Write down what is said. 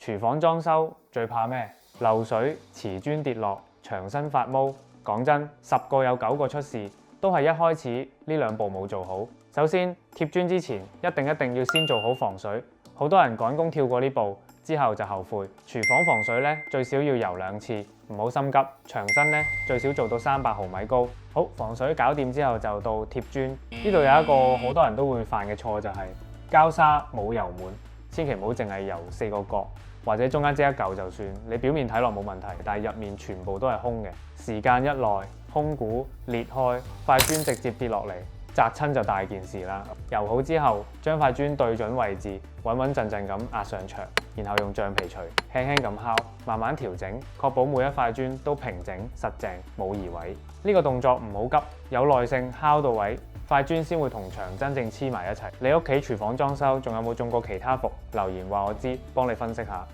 廚房裝修最怕咩？漏水、瓷磚跌落、牆身發毛。講真，10個有9個出事，都係一開始呢兩步冇做好。首先貼磚之前一定要先做好防水。好多人趕工跳過呢步，之後就後悔。廚房防水咧最少要游2次，唔好心急。牆身咧最少做到300毫米高。好，防水搞掂之後就到貼磚。呢度有一個好多人都會犯嘅錯就係膠沙冇油滿，千祈唔好淨係油4個角，或者中間擠一嚿就算。你表面睇落冇問題，但係入面全部都係空嘅。時間一耐，空鼓裂開，塊磚直接跌落嚟，砸親就大件事啦。油好之後，將塊磚對準位置，穩穩陣陣咁壓上牆，然後用橡皮錘輕輕咁敲，慢慢調整，確保每一塊磚都平整實淨，冇移位。呢個動作唔好急，有耐性敲到位，塊磚先會同牆真正黐埋一齊。你屋企廚房裝修仲有冇中過其他伏？留言話我知，幫你分析下。